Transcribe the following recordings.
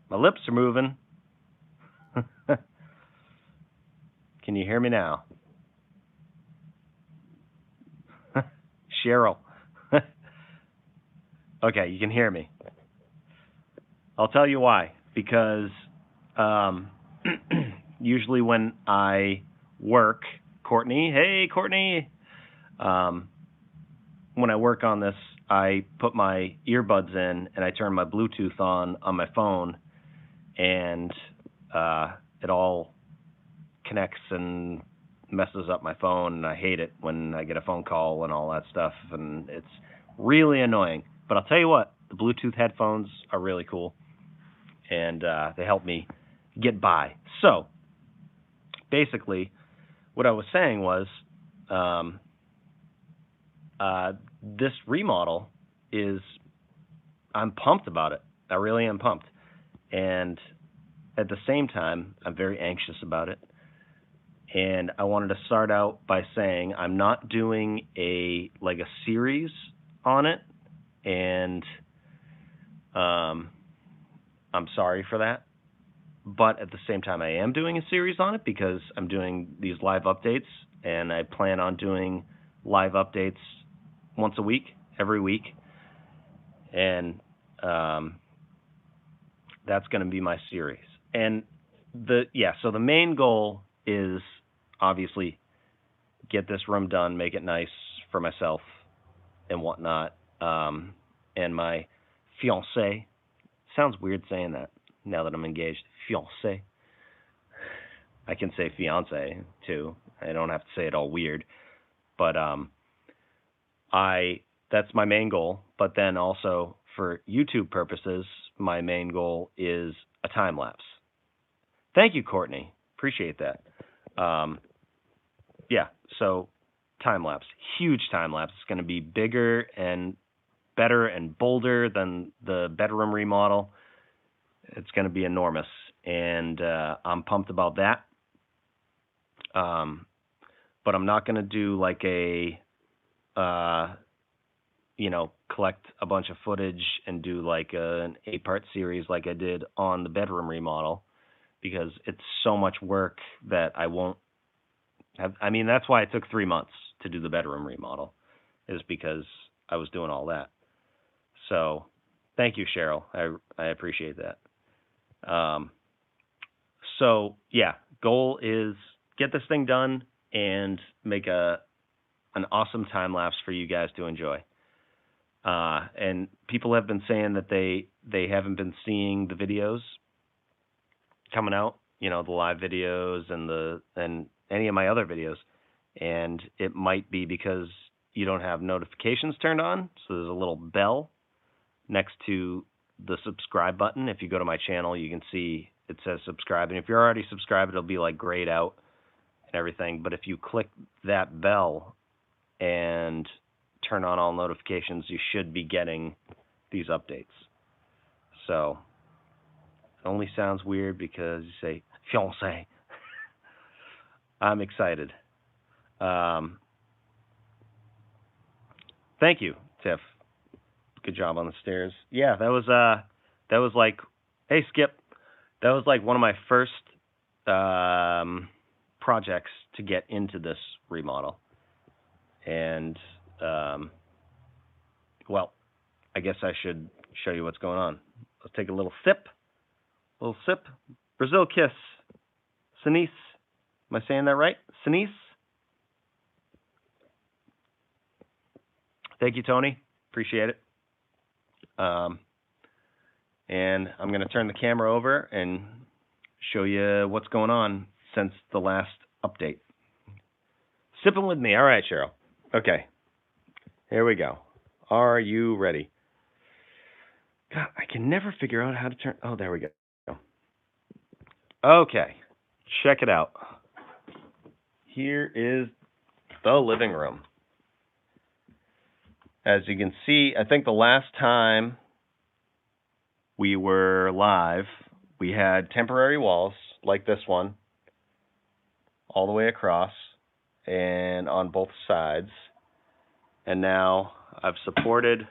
My lips are moving. Can you hear me now? Cheryl. Okay, you can hear me. I'll tell you why. Because usually when I work, Courtney, hey Courtney, when I work on this, I put my earbuds in and I turn my Bluetooth on my phone, and it all connects and messes up my phone, and I hate it when I get a phone call and all that stuff, and it's really annoying. But I'll tell you what, the Bluetooth headphones are really cool, and they help me get by. So basically, what I was saying was, this remodel is, I'm pumped about it. I really am pumped. And at the same time, I'm very anxious about it. And I wanted to start out by saying I'm not doing a series on it, and I'm sorry for that. But at the same time, I am doing a series on it because I'm doing these live updates, and I plan on doing live updates once a week, every week, and that's going to be my series. And so the main goal is obviously get this room done, make it nice for myself and whatnot. And my fiance, sounds weird saying that now that I'm engaged. Fiance. I can say fiance too. I don't have to say it all weird. But that's my main goal. But then also for YouTube purposes, my main goal is a time lapse. Thank you, Courtney. Appreciate that. So time lapse, huge time lapse. It's going to be bigger and better and bolder than the bedroom remodel. It's going to be enormous, and I'm pumped about that. But I'm not going to do like collect a bunch of footage and do like an 8-part series like I did on the bedroom remodel, because it's so much work that I won't have. I mean, that's why it took 3 months to do the bedroom remodel, is because I was doing all that. So thank you, Cheryl. I appreciate that. Goal is get this thing done and make an awesome time lapse for you guys to enjoy. And people have been saying that they haven't been seeing the videos coming out, the live videos and any of my other videos. And it might be because you don't have notifications turned on. So there's a little bell next to the subscribe button. If you go to my channel, you can see it says subscribe. And if you're already subscribed, it'll be like grayed out and everything. But if you click that bell and turn on all notifications, you should be getting these updates. So it only sounds weird because you say fiancé. I'm excited. Thank you, Tiff. Good job on the stairs. Yeah, that was like, hey Skip, that was like one of my first projects to get into this remodel. And I guess I should show you what's going on. Let's take a little sip. Brazil kiss. Sinise. Am I saying that right? Sinise? Thank you, Tony. Appreciate it. And I'm going to turn the camera over and show you what's going on since the last update. Sipping with me. All right, Cheryl. Okay. Here we go. Are you ready? God, I can never figure out how to turn. Oh, there we go. Okay. Check it out. Here is the living room. As you can see, I think the last time we were live, we had temporary walls like this one all the way across and on both sides. And now I've supported.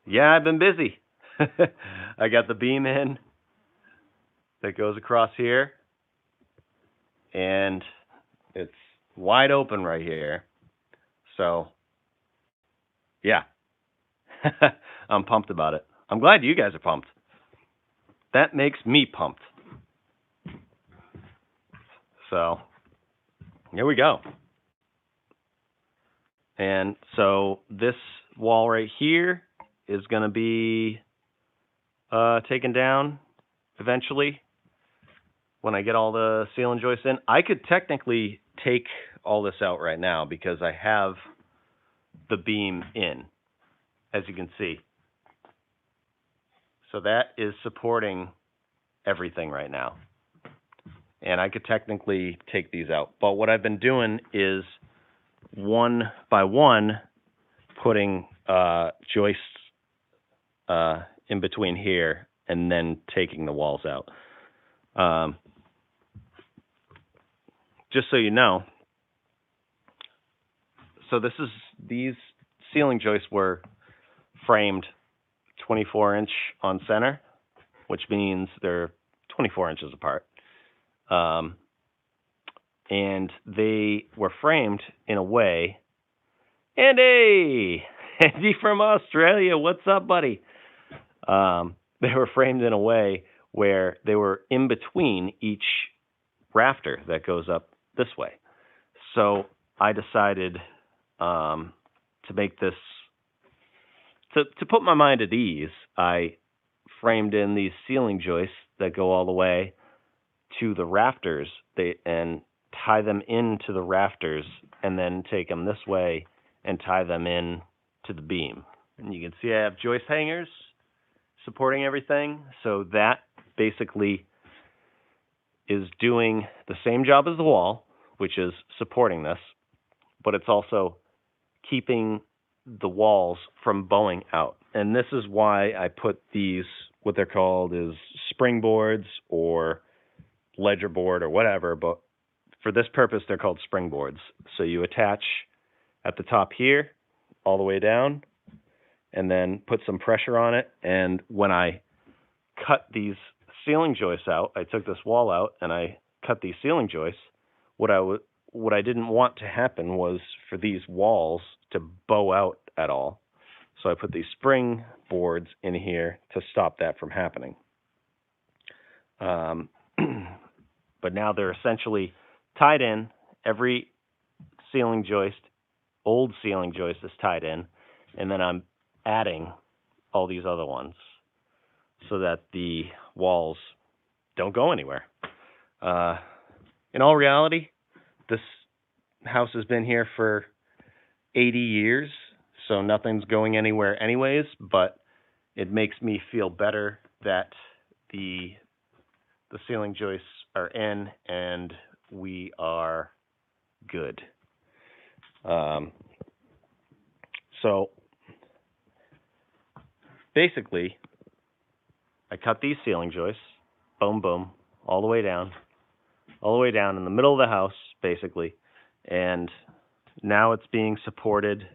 Yeah, I've been busy. I got the beam in that goes across here, and it's wide open right here. So, yeah, I'm pumped about it. I'm glad you guys are pumped. That makes me pumped. So, here we go. And so this wall right here is going to be taken down eventually when I get all the ceiling joists in. I could technically take all this out right now because I have the beam in, as you can see. So that is supporting everything right now. And I could technically take these out. But what I've been doing is one by one putting joists in between here and then taking the walls out. Just so you know, so these ceiling joists were framed 24-inch on center, which means they're 24 inches apart. And they were framed in a way. Andy from Australia, what's up, buddy? They were framed in a way where they were in between each rafter that goes up this way. So I decided to make this, to put my mind at ease, I framed in these ceiling joists that go all the way to the rafters and tie them into the rafters and then take them this way and tie them in to the beam. And you can see I have joist hangers supporting everything. So that basically is doing the same job as the wall, which is supporting this, but it's also keeping the walls from bowing out. And this is why I put these, what they're called is springboards or ledger board or whatever, but for this purpose, they're called springboards. So you attach at the top here, all the way down, and then put some pressure on it. And when I cut these ceiling joists out, I took this wall out and I cut these ceiling joists. What I didn't want to happen was for these walls to bow out at all. So I put these spring boards in here to stop that from happening. But now they're essentially tied in. Every ceiling joist, old ceiling joist, is tied in, and then I'm adding all these other ones so that the walls don't go anywhere. In all reality, this house has been here for 80 years, so nothing's going anywhere anyways, but it makes me feel better that the ceiling joists are in and we are good. So basically, I cut these ceiling joists, boom, boom, all the way down in the middle of the house, basically. And now it's being supported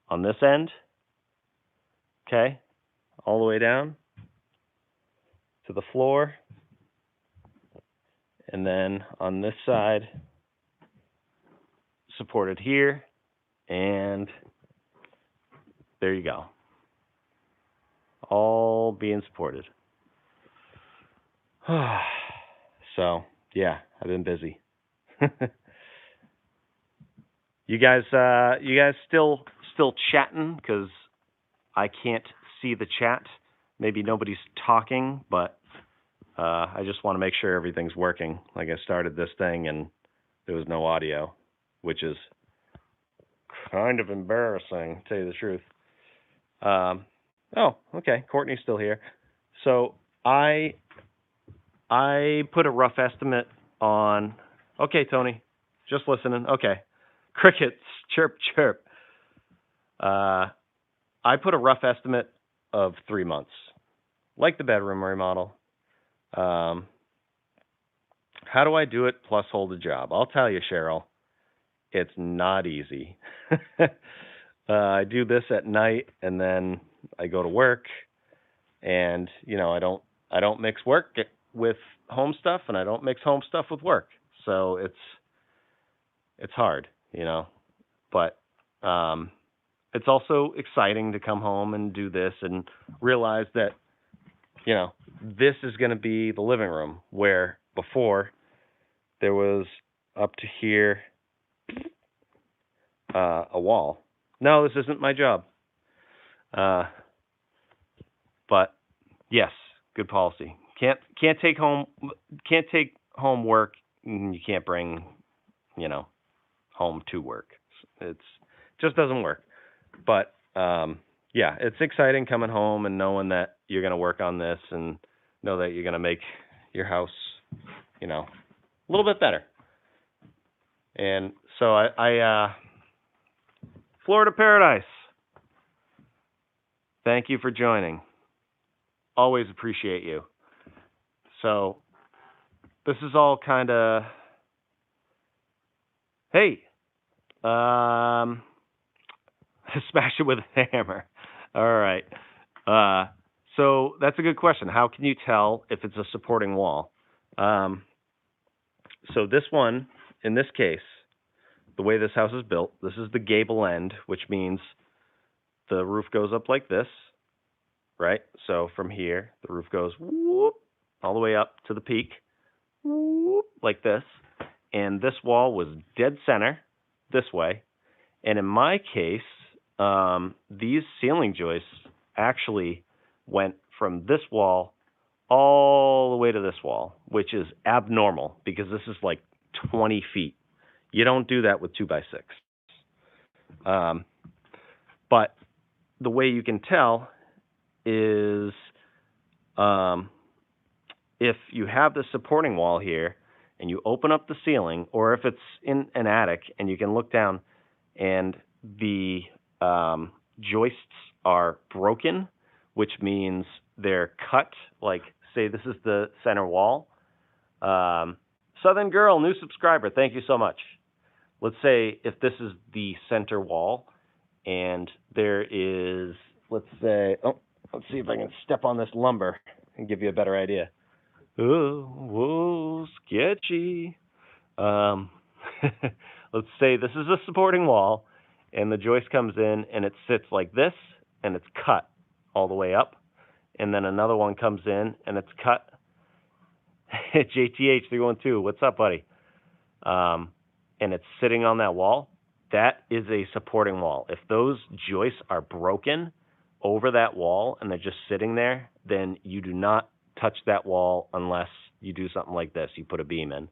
on this end, okay, all the way down to the floor. And then on this side, supported here, and there you go. All being supported. So, yeah, I've been busy. You guys still chatting? Because I can't see the chat. Maybe nobody's talking, but I just want to make sure everything's working. Like I started this thing and there was no audio, which is kind of embarrassing, to tell you the truth. Oh, okay. Courtney's still here. So I put a rough estimate on. Okay, Tony, just listening. Okay, crickets, chirp, chirp. I put a rough estimate of 3 months, like the bedroom remodel. How do I do it plus hold a job? I'll tell you, Cheryl, it's not easy. I do this at night and then I go to work And I don't mix work with home stuff, and I don't mix home stuff with work. So it's hard, But it's also exciting to come home and do this and realize that this is going to be the living room, where before there was up to here a wall. No, this isn't my job. But yes, good policy. Can't take home work. And you can't bring home to work. It's just doesn't work. But yeah, it's exciting coming home and knowing that you're going to work on this and know that you're going to make your house, a little bit better. And so I Florida Paradise, thank you for joining. Always appreciate you. So this is all kind of, hey, smash it with a hammer. All right. So that's a good question. How can you tell if it's a supporting wall? So this one, in this case, the way this house is built, this is the gable end, which means the roof goes up like this, right? So from here, the roof goes whoop, all the way up to the peak, whoop, like this. And this wall was dead center this way. And in my case, these ceiling joists actually went from this wall all the way to this wall, which is abnormal because this is like 20 feet. You don't do that with 2x6. But the way you can tell is if you have the supporting wall here and you open up the ceiling, or if it's in an attic and you can look down and the joists are broken, which means they're cut, like say this is the center wall. Southern Girl, new subscriber, thank you so much. Let's say if this is the center wall and there is, let's see if I can step on this lumber and give you a better idea. Oh, whoa, sketchy. Let's say this is a supporting wall and the joist comes in and it sits like this and it's cut all the way up. And then another one comes in and it's cut. JTH312, what's up, buddy? And it's sitting on that wall. That is a supporting wall. If those joists are broken over that wall and they're just sitting there, then you do not touch that wall unless you do something like this. You put a beam in.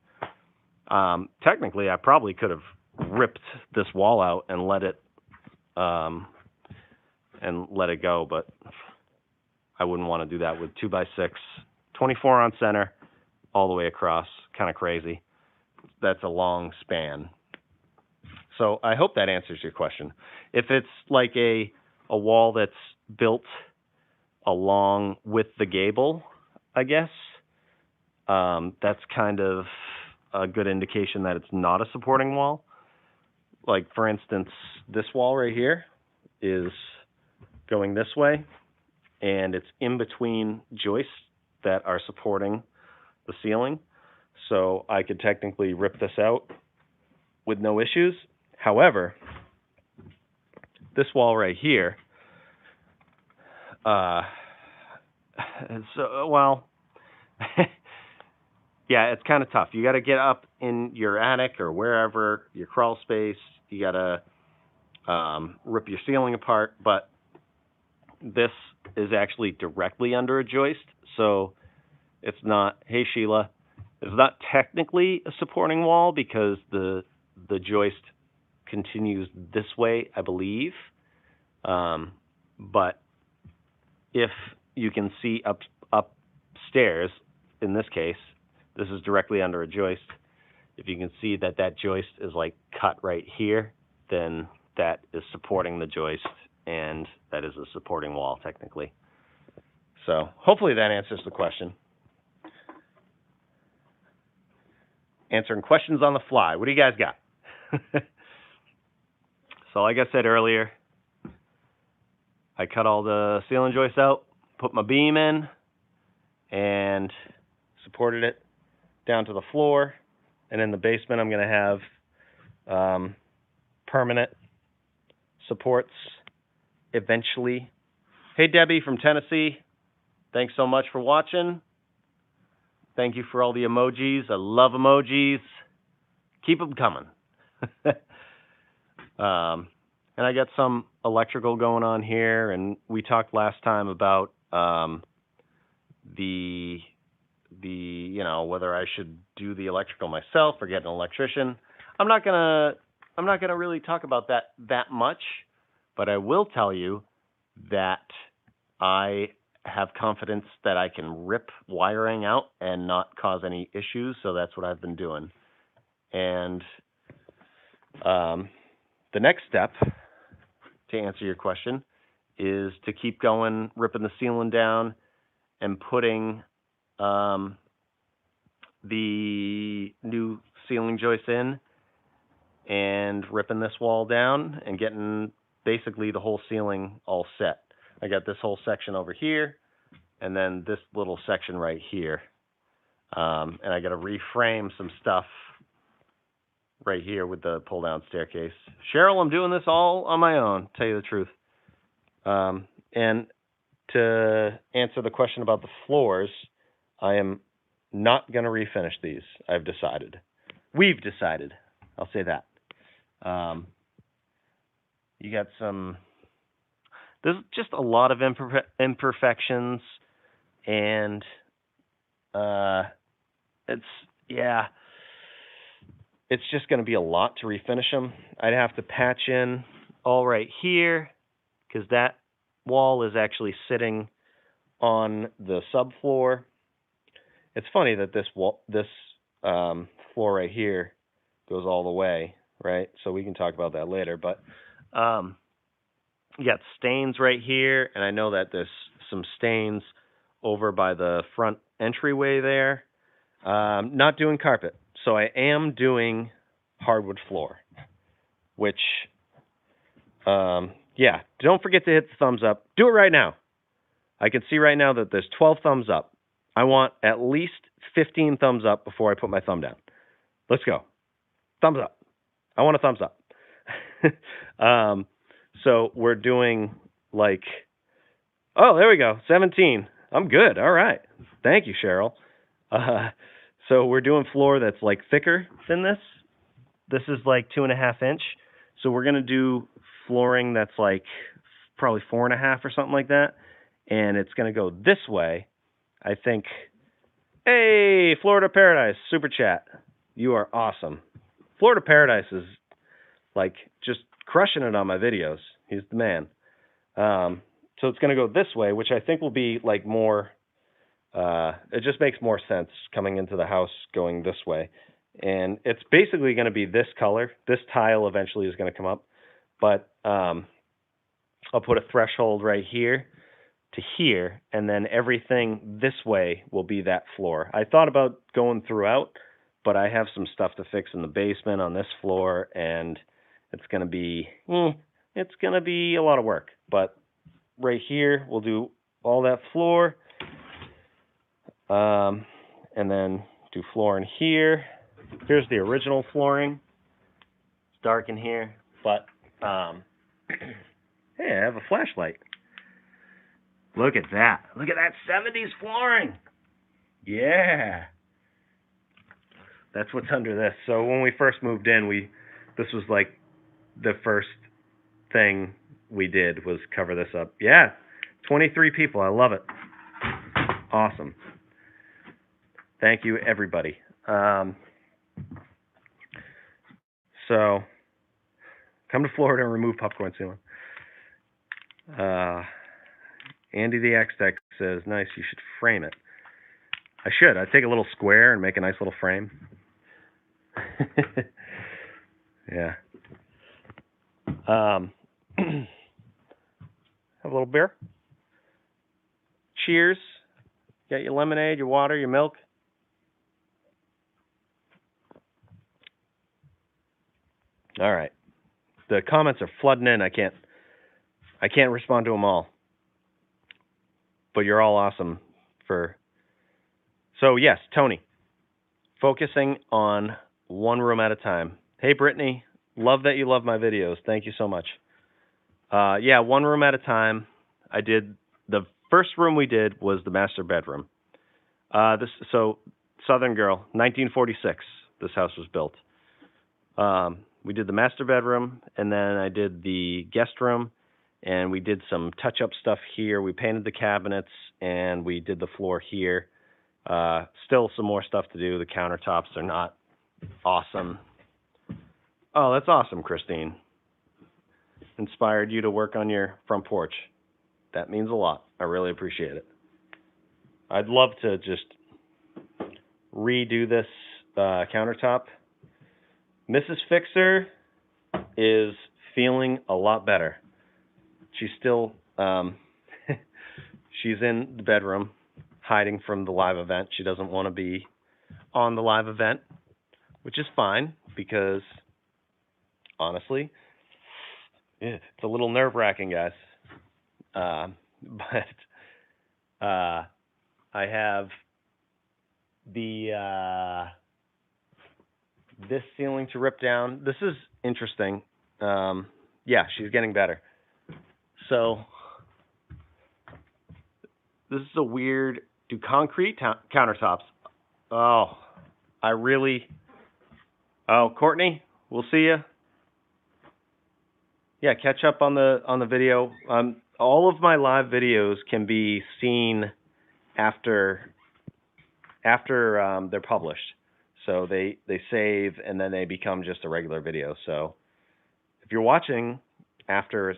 Technically, I probably could have ripped this wall out and let it go, but I wouldn't want to do that with 2x6, 24 on center, all the way across. Kind of crazy. That's a long span. So I hope that answers your question. If it's like a wall that's built along with the gable, I guess, that's kind of a good indication that it's not a supporting wall. Like, for instance, this wall right here is going this way, and it's in between joists that are supporting the ceiling. So I could technically rip this out with no issues. However, this wall right here, yeah, it's kind of tough. You got to get up in your attic or wherever, your crawl space. You got to rip your ceiling apart. But this is actually directly under a joist. So it's not, hey, Sheila, it's not technically a supporting wall because the joist continues this way, I believe. But if you can see upstairs, in this case, this is directly under a joist. If you can see that joist is like cut right here, then that is supporting the joist, and that is a supporting wall technically. So hopefully that answers the question. Answering questions on the fly. What do you guys got? So like I said earlier, I cut all the ceiling joists out, put my beam in and supported it down to the floor. And in the basement, I'm going to have permanent supports eventually. Hey, Debbie from Tennessee. Thanks so much for watching. Thank you for all the emojis. I love emojis. Keep them coming. And I got some electrical going on here, and we talked last time about the whether I should do the electrical myself or get an electrician. I'm not gonna really talk about that much, but I will tell you that I have confidence that I can rip wiring out and not cause any issues, so that's what I've been doing. And the next step, to answer your question, is to keep going, ripping the ceiling down and putting the new ceiling joists in and ripping this wall down and getting basically the whole ceiling all set. I got this whole section over here and then this little section right here. And I got to reframe some stuff right here with the pull-down staircase. Cheryl, I'm doing this all on my own, tell you the truth. And to answer the question about the floors, I am not going to refinish these. I've decided. We've decided. I'll say that. You got some... There's just a lot of imperfections, and it's just going to be a lot to refinish them. I'd have to patch in all right here, because that wall is actually sitting on the subfloor. It's funny that this floor right here goes all the way, right? So we can talk about that later. But you got stains right here, and I know that there's some stains over by the front entryway there. Not doing carpet, so I am doing hardwood floor, which, don't forget to hit the thumbs up. Do it right now. I can see right now that there's 12 thumbs up. I want at least 15 thumbs up before I put my thumb down. Let's go. Thumbs up. I want a thumbs up. So we're doing there we go, 17. I'm good. All right. Thank you, Cheryl. So we're doing floor that's thicker than this. This is 2.5 inch. So we're going to do flooring that's probably 4.5 or something like that. And it's going to go this way. I think, hey, Florida Paradise, Super Chat. You are awesome. Florida Paradise is just crushing it on my videos. He's the man. So it's going to go this way, which I think will be more, it just makes more sense coming into the house going this way. And it's basically going to be this color. This tile eventually is going to come up. But I'll put a threshold right here to here, and then everything this way will be that floor. I thought about going throughout, but I have some stuff to fix in the basement on this floor, and it's going to be a lot of work. But right here, we'll do all that floor, and then do floor in here. Here's the original flooring. It's dark in here, but hey, I have a flashlight. Look at that. Look at that 70s flooring. Yeah. That's what's under this. So when we first moved in, this was the first thing we did was cover this up. Yeah. 23 people. I love it. Awesome. Thank you, everybody. So come to Florida and remove popcorn ceiling. Andy the X-Tech says, nice, you should frame it. I should. I'd take a little square and make a nice little frame. Yeah. Have a little beer. Cheers. Got your lemonade, your water, your milk. All right. The comments are flooding in. I can't respond to them all. but you're all awesome for. So yes, Tony, focusing on one room at a time. Hey, Brittany, love that you love my videos. Thank you so much. Yeah, one room at a time. I did the first room we did was the master bedroom. So Southern Girl, 1946. This house was built. We did the master bedroom, and then I did the guest room, and we did some touch-up stuff here. We painted the cabinets, and we did the floor here. Still some more stuff to do. The countertops are not awesome. Oh, that's awesome, Christine. Inspired you to work on your front porch. That means a lot. I really appreciate it. I'd love to just redo this countertop. Mrs. Fixer is feeling a lot better. She's still, she's in the bedroom hiding from the live event. She doesn't want to be on the live event, which is fine because, honestly, it's a little nerve-wracking, guys. But I have this ceiling to rip down. This is interesting. Yeah, she's getting better. So this is a weird. Do concrete countertops? Oh, Oh, Courtney, we'll see you. Yeah, catch up on the video. All of my live videos can be seen after they're published. So they save and then they become just a regular video. So if you're watching after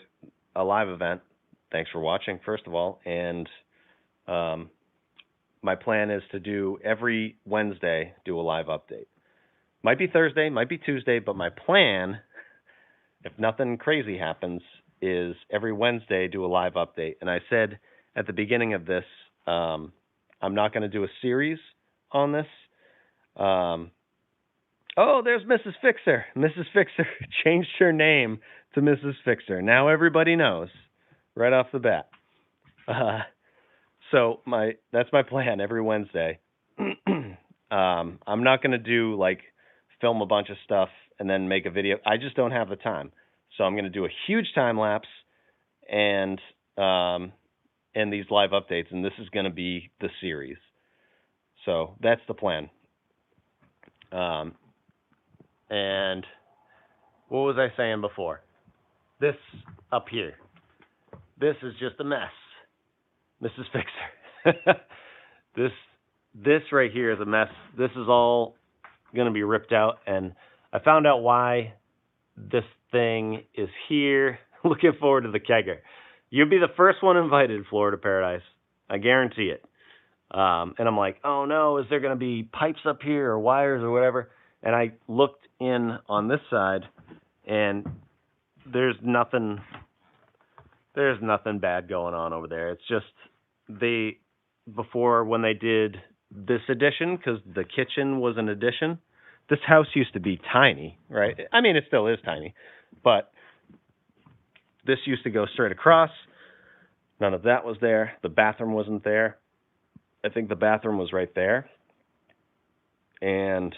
a live event, thanks for watching, first of all. And my plan is to do every Wednesday, do a live update. Might be Thursday, might be Tuesday, but my plan, if nothing crazy happens, is every Wednesday do a live update. And I said at the beginning of this, I'm not going to do a series on this. Oh, there's Mrs. Fixer. Mrs. Fixer changed her name to Mrs. Fixer. Now everybody knows right off the bat. So that's my plan every Wednesday. I'm not going to do film a bunch of stuff and then make a video. I just don't have the time. So I'm going to do a huge time lapse and these live updates, and this is going to be the series. So that's the plan. And what was I saying before? This up here. This is just a mess. Mrs. Fixer. This right here is a mess. This is all going to be ripped out, and I found out why this thing is here. Looking forward to the kegger. You'll be the first one invited, Florida Paradise. I guarantee it. And I'm like, oh no, is there going to be pipes up here or wires or whatever? And I looked in on this side, and there's nothing bad going on over there. It's just before when they did this addition, because the kitchen was an addition, this house used to be tiny, right? I mean, it still is tiny, but this used to go straight across. None of that was there. The bathroom wasn't there. I think the bathroom was right there. And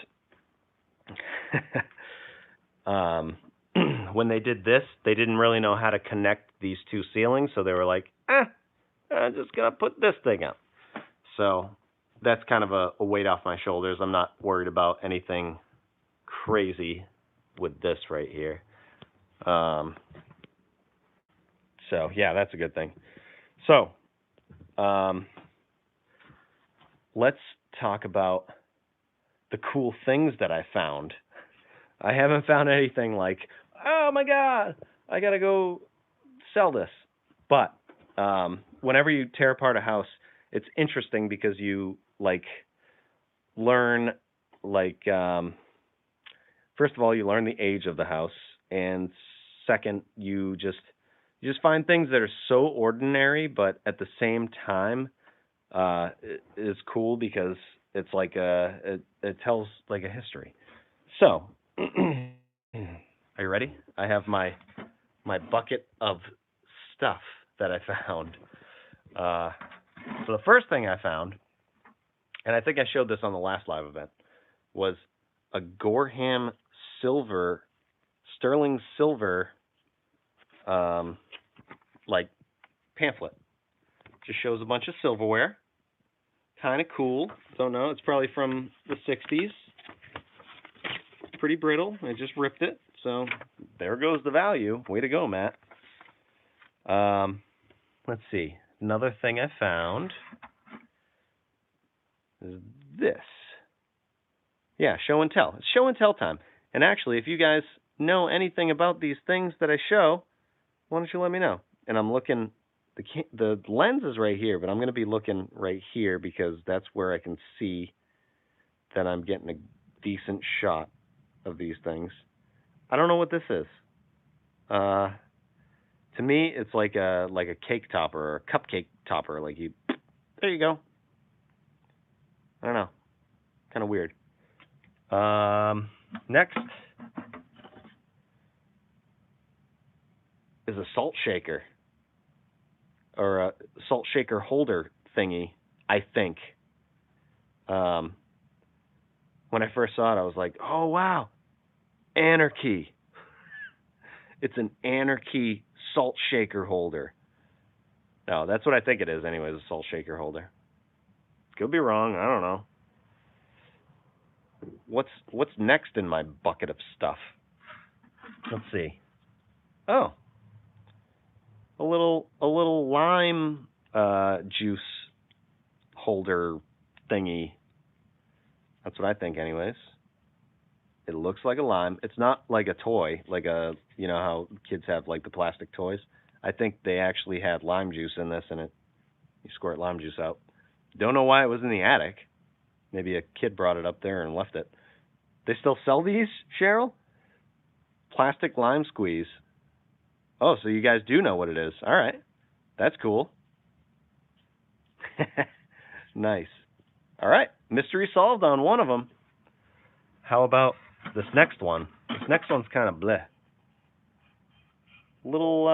when they did this, they didn't really know how to connect these two ceilings, so they were like, I'm just going to put this thing up. So that's kind of a weight off my shoulders. I'm not worried about anything crazy with this right here. So, yeah, that's a good thing. So, let's talk about the cool things that I found. I haven't found anything like, oh my God, I got to go sell this. But whenever you tear apart a house, it's interesting because you learn first of all, you learn the age of the house, and second, you just find things that are so ordinary, but at the same time, it's cool because it's it tells a history. So, are you ready? I have my bucket of stuff that I found. So the first thing I found, and I think I showed this on the last live event, was a Gorham silver, sterling silver, like pamphlet. Just shows a bunch of silverware. Kind of cool. Don't know. It's probably from the 60s. Pretty brittle. I just ripped it. So there goes the value. Way to go, Matt. Let's see. Another thing I found is this. Yeah, show and tell. It's show and tell time. And actually, if you guys know anything about these things that I show, why don't you let me know? And I'm looking, the lens is right here, but I'm going to be looking right here because that's where I can see that I'm getting a decent shot of these things. I don't know what this is. To me, it's like a cake topper or a cupcake topper. Like there you go. I don't know. Kind of weird. Next is a salt shaker or a salt shaker holder thingy, I think. When I first saw it, I was like, oh, wow, anarchy. It's an anarchy salt shaker holder. No, that's what I think it is anyways, a salt shaker holder. Could be wrong. I don't know. What's next in my bucket of stuff? Let's see. Oh, a little lime juice holder thingy. That's what I think, anyways. It looks like a lime. It's not like a toy, like you know how kids have like the plastic toys. I think they actually had lime juice in this, and you squirt lime juice out. Don't know why it was in the attic. Maybe a kid brought it up there and left it. They still sell these, Cheryl? Plastic lime squeeze. Oh, so you guys do know what it is. All right. That's cool. Nice. All right. Mystery solved on one of them. How about this next one? This next one's kind of bleh. Little,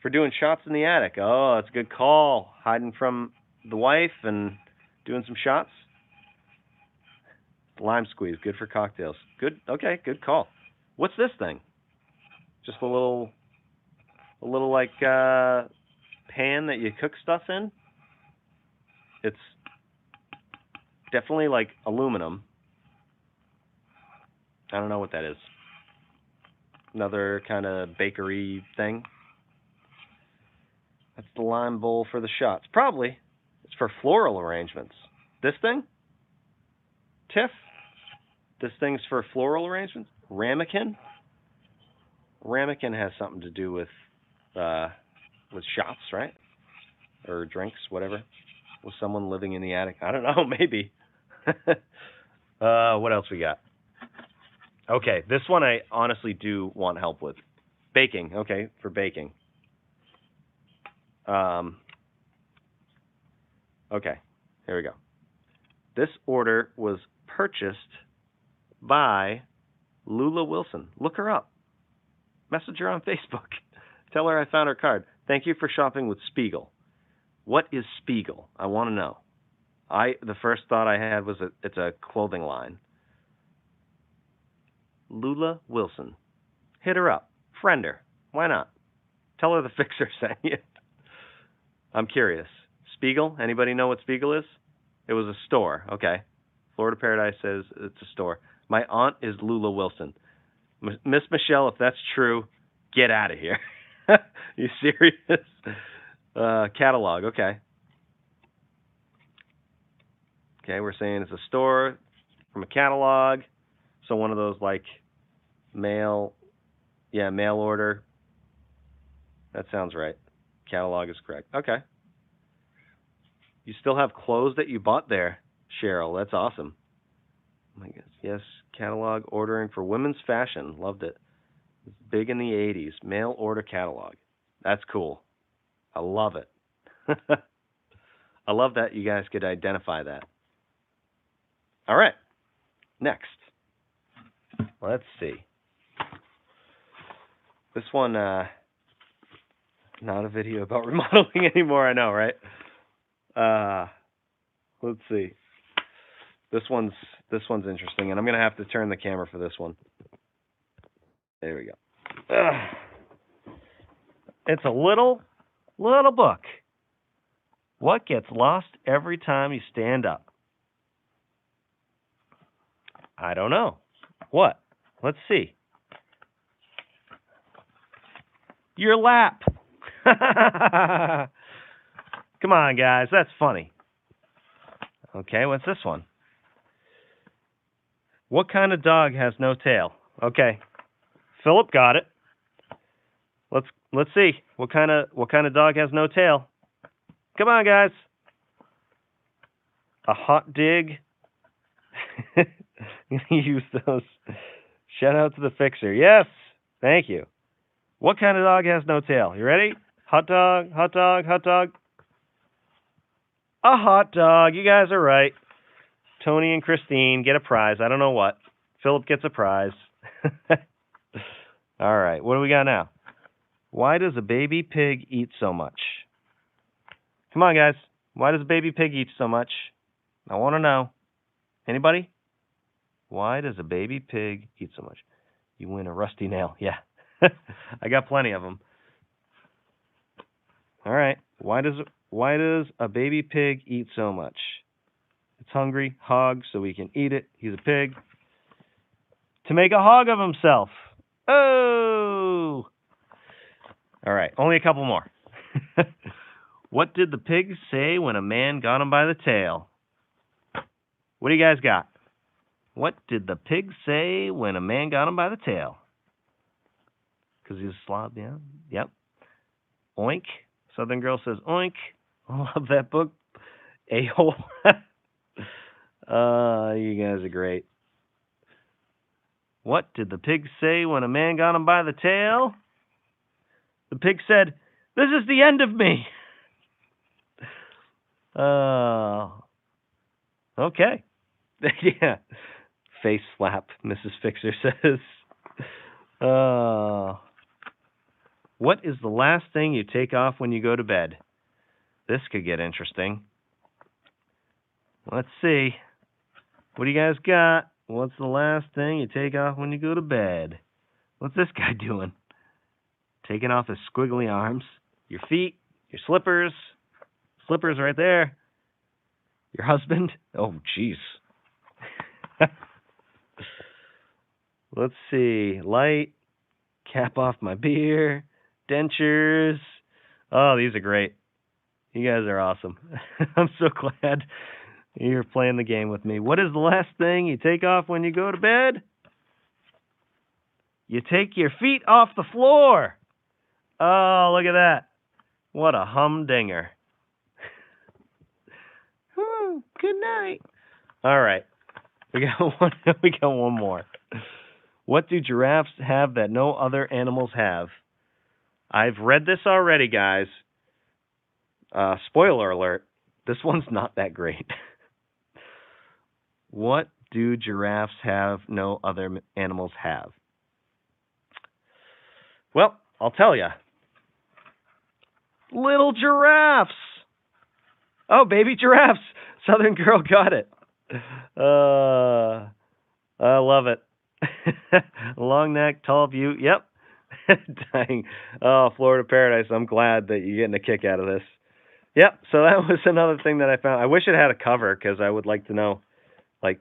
for doing shots in the attic. Oh, that's a good call. Hiding from the wife and doing some shots. Lime squeeze, good for cocktails. Good, okay, good call. What's this thing? Just a little like pan that you cook stuff in. It's definitely like aluminum. I don't know what that is. Another kind of bakery thing. That's the lime bowl for the shots. Probably. It's for floral arrangements. This thing? Tiff? This thing's for floral arrangements? Ramekin? Ramekin has something to do with shots, right? Or drinks, whatever. With someone living in the attic. I don't know, maybe. What else we got? Okay, this one I honestly do want help with. Baking, okay, for baking. Okay, here we go. This order was purchased by Lula Wilson. Look her up. Message her on Facebook. Tell her I found her card. Thank you for shopping with Spiegel. What is Spiegel? I want to know. The first thought I had was it's a clothing line. Lula Wilson. Hit her up. Friend her. Why not? Tell her the fixer sent you. I'm curious. Spiegel? Anybody know what Spiegel is? It was a store. Okay. Florida Paradise says it's a store. My aunt is Lula Wilson. Miss Michelle, if that's true, get out of here. You serious? Catalog. Okay. Okay, we're saying it's a store from a catalog. So one of those like mail order. That sounds right. Catalog is correct. Okay. You still have clothes that you bought there, Cheryl. That's awesome. Oh my goodness. Yes, catalog ordering for women's fashion. Loved it. It's big in the 80s. Mail order catalog. That's cool. I love it. I love that you guys could identify that. All right. Next. Let's see. This one, not a video about remodeling anymore, I know, right? Let's see. This one's interesting, and I'm gonna have to turn the camera for this one. There we go. It's a little book. What gets lost every time you stand up? I don't know. What? Let's see. Your lap. Come on, guys. That's funny. Okay, what's this one? What kind of dog has no tail? Okay. Philip got it. Let's see. What kind of dog has no tail? Come on, guys. A hot dig. Use those. Shout out to the fixer. Yes. Thank you. What kind of dog has no tail? You ready? Hot dog, hot dog, hot dog. A hot dog. You guys are right. Tony and Christine get a prize. I don't know what. Philip gets a prize. All right. What do we got now? Why does a baby pig eat so much? Come on, guys. Why does a baby pig eat so much? I want to know. Anybody? Why does a baby pig eat so much? You win a rusty nail. Yeah. I got plenty of them. All right. Why does a baby pig eat so much? It's hungry, hog, so we can eat it. He's a pig. To make a hog of himself. Oh! All right. Only a couple more. What did the pig say when a man got him by the tail? What do you guys got? What did the pig say when a man got him by the tail? Because he's a slob, yeah? Yep. Oink. Southern Girl says oink. I love that book. A-hole. You guys are great. What did the pig say when a man got him by the tail? The pig said, "This is the end of me." Okay. Yeah. Face slap, Mrs. Fixer says. What is the last thing you take off when you go to bed? This could get interesting. Let's see. What do you guys got? What's the last thing you take off when you go to bed? What's this guy doing? Taking off his squiggly arms. Your feet, your slippers. Slippers right there. Your husband. Oh, jeez. Let's see. Light. Cap off my beer. Dentures. Oh, these are great. You guys are awesome. I'm so glad you're playing the game with me. What is the last thing you take off when you go to bed? You take your feet off the floor. Oh, look at that. What a humdinger. Good night. All right. We got one more. What do giraffes have that no other animals have? I've read this already, guys. Spoiler alert. This one's not that great. What do giraffes have no other animals have? Well, I'll tell you. Little giraffes. Oh, baby giraffes. Southern Girl got it. I love it. Long neck, tall view. Yep. Dang. Oh, Florida Paradise. I'm glad that you're getting a kick out of this. Yep. So that was another thing that I found. I wish it had a cover because I would like to know, like,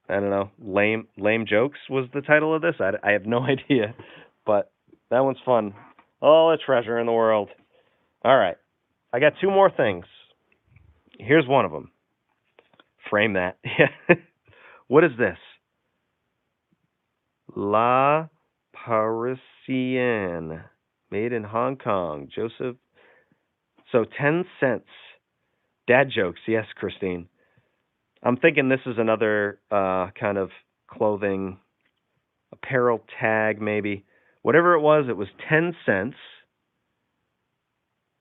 I don't know, lame jokes was the title of this. I have no idea, but that one's fun. Oh, a treasure in the world. All right. I got two more things. Here's one of them. Frame that. What is this? La Parisienne. Made in Hong Kong. Joseph. So 10 cents. Dad jokes. Yes, Christine. I'm thinking this is another kind of clothing, apparel tag maybe. Whatever it was 10 cents.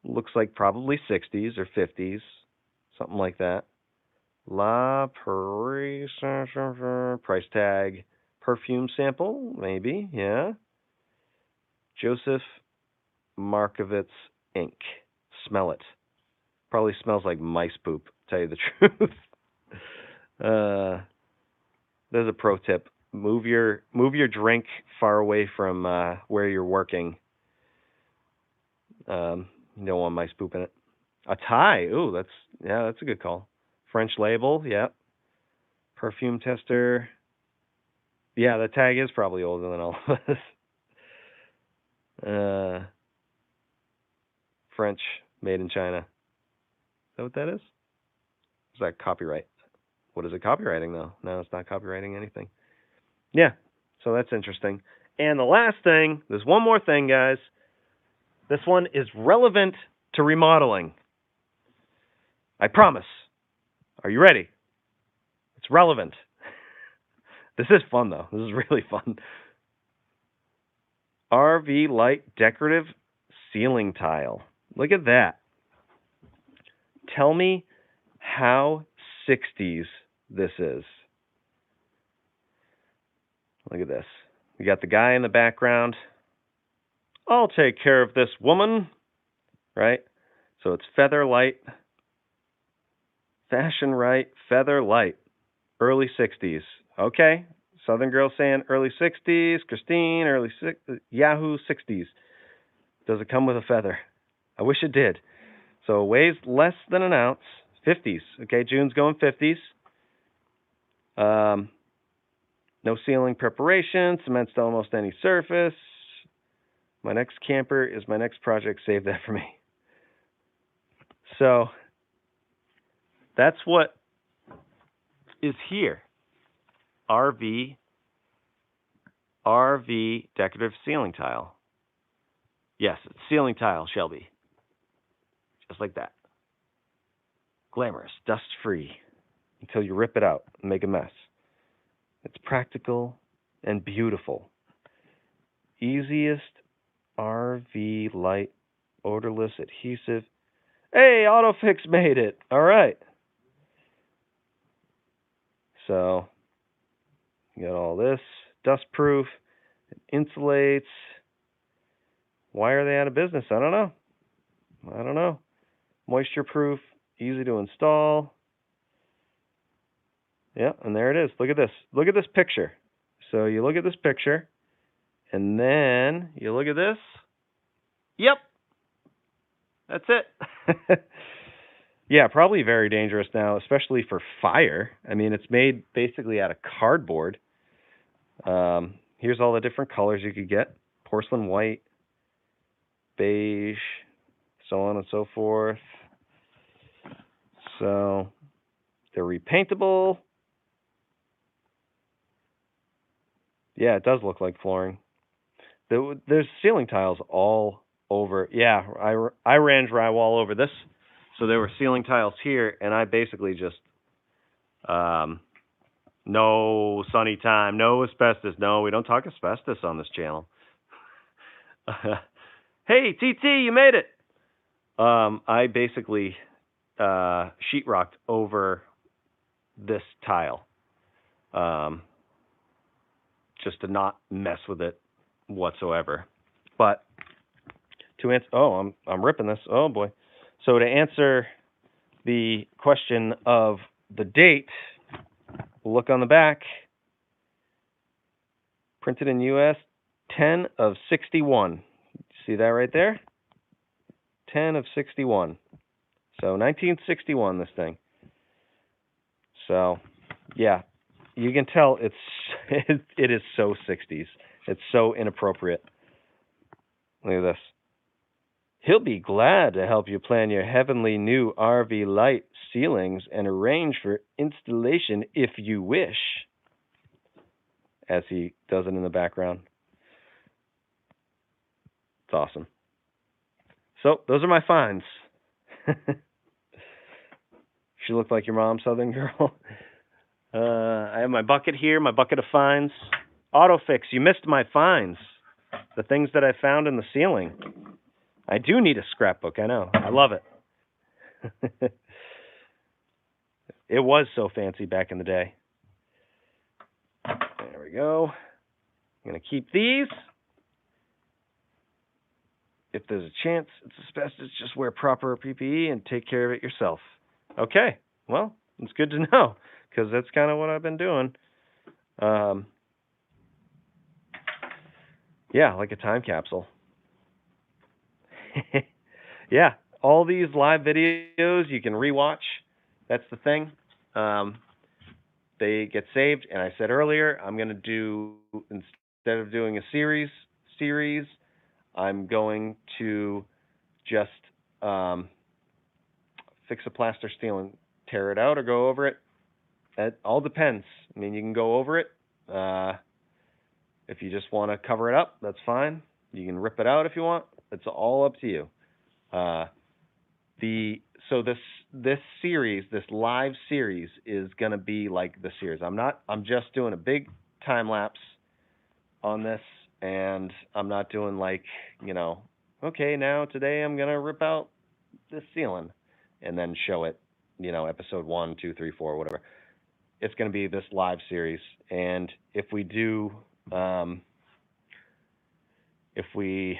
Looks like probably 60s or 50s. Something like that. La Paris, price tag, perfume sample, maybe, yeah. Joseph Markovitz ink. Smell it. Probably smells like mice poop, to tell you the truth. There's a pro tip. Move your drink far away from where you're working. You don't want mice poop in it. A tie. Ooh, that's a good call. French label, yeah. Perfume tester. Yeah, the tag is probably older than all of us. French, made in China. Is that what that is? Is that copyright? What is it copywriting, though? No, it's not copywriting anything. Yeah, so that's interesting. And the last thing, there's one more thing, guys. This one is relevant to remodeling. I promise. Are you ready? It's relevant. This is fun, though. This is really fun. RV Light Decorative Ceiling Tile. Look at that. Tell me how 60s this is. Look at this. You got the guy in the background. I'll take care of this woman. Right? So it's feather light. Fashion right. Feather light. Early 60s. Okay. Southern girl saying early 60s. Christine, Yahoo 60s. Does it come with a feather? I wish it did. So it weighs less than an ounce. 50s. Okay, June's going 50s. No ceiling preparation. Cements to almost any surface. My next camper is my next project. Save that for me. So that's what is here. RV decorative ceiling tile. Yes, it's ceiling tile, Shelby. Just like that. Glamorous, dust-free, until you rip it out and make a mess. It's practical and beautiful. Easiest RV light, odorless adhesive. Hey, AutoFix made it. All right. So, you got all this. Dust-proof. It insulates. Why are they out of business? I don't know. Moisture-proof. Easy to install. Yeah, and there it is. Look at this. Look at this picture. So you look at this picture, and then you look at this. Yep. That's it. Yeah, probably very dangerous now, especially for fire. I mean, it's made basically out of cardboard. Here's all the different colors you could get. Porcelain white, beige, so on and so forth. So they're repaintable. Yeah, it does look like flooring. There's ceiling tiles all over. Yeah, I ran drywall over this. So there were ceiling tiles here, and I basically just, no sunny time, no asbestos. No, we don't talk asbestos on this channel. Hey, TT, you made it. I basically sheetrocked over this tile, just to not mess with it whatsoever. But to answer, I'm ripping this. Oh boy. So to answer the question of the date, look on the back. Printed in U.S. 10 of 61. See that right there? 10 of 61. So 1961, this thing. So, yeah, you can tell it is so 60s. It's so inappropriate. Look at this. He'll be glad to help you plan your heavenly new RV light ceilings and arrange for installation if you wish, as he does it in the background. It's awesome. So, those are my finds. She looked like your mom, Southern girl. I have my bucket here, my bucket of finds. AutoFix, you missed my finds. The things that I found in the ceiling. I do need a scrapbook, I know. I love it. It was so fancy back in the day. There we go. I'm going to keep these. if there's a chance it's asbestos, just wear proper PPE and take care of it yourself. Okay, well, it's good to know because that's kind of what I've been doing. Yeah, like a time capsule. Yeah, all these live videos you can rewatch. That's the thing. They get saved, and I said earlier, I'm going to do, instead of doing a series, I'm going to just fix a plaster steel and tear it out or go over it. It all depends. I mean, you can go over it. If you just want to cover it up, that's fine. You can rip it out if you want. It's all up to you. So this series, this live series, is gonna be like the series. I'm just doing a big time lapse on this, and I'm not doing like, okay, now today I'm gonna rip out this ceiling and then show it, episode 1, 2, 3, 4, whatever. It's gonna be this live series, and if we do if we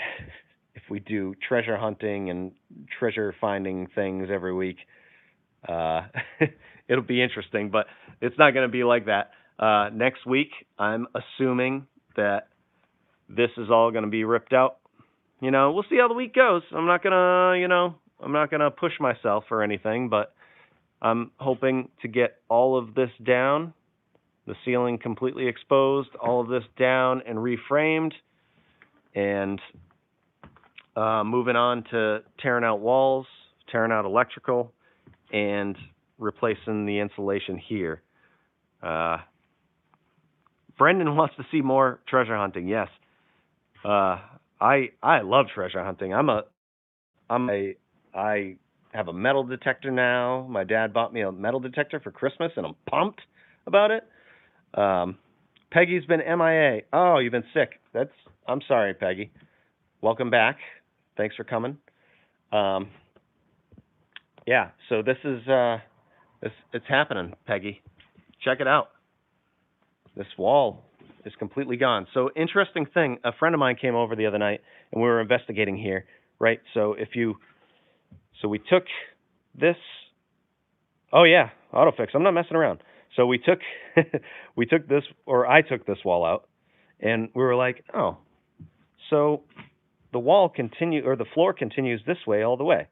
do treasure hunting and treasure finding things every week, it'll be interesting, but it's not going to be like that. Next week, I'm assuming that this is all going to be ripped out. We'll see how the week goes. I'm not gonna push myself or anything, but I'm hoping to get all of this down, the ceiling completely exposed, all of this down and reframed, and moving on to tearing out walls, tearing out electrical, and replacing the insulation here. Brendan wants to see more treasure hunting. Yes, I love treasure hunting. I have a metal detector now. My dad bought me a metal detector for Christmas, and I'm pumped about it. Peggy's been MIA. Oh, you've been sick. I'm sorry, Peggy. Welcome back. Thanks for coming. Yeah, so this is it's happening, Peggy. Check it out. This wall is completely gone. So interesting thing, a friend of mine came over the other night and we were investigating here, right? So we took this. Oh yeah, autofix. I'm not messing around. So we took this, or I took this wall out, and we were like, oh, so the floor continues this way all the way.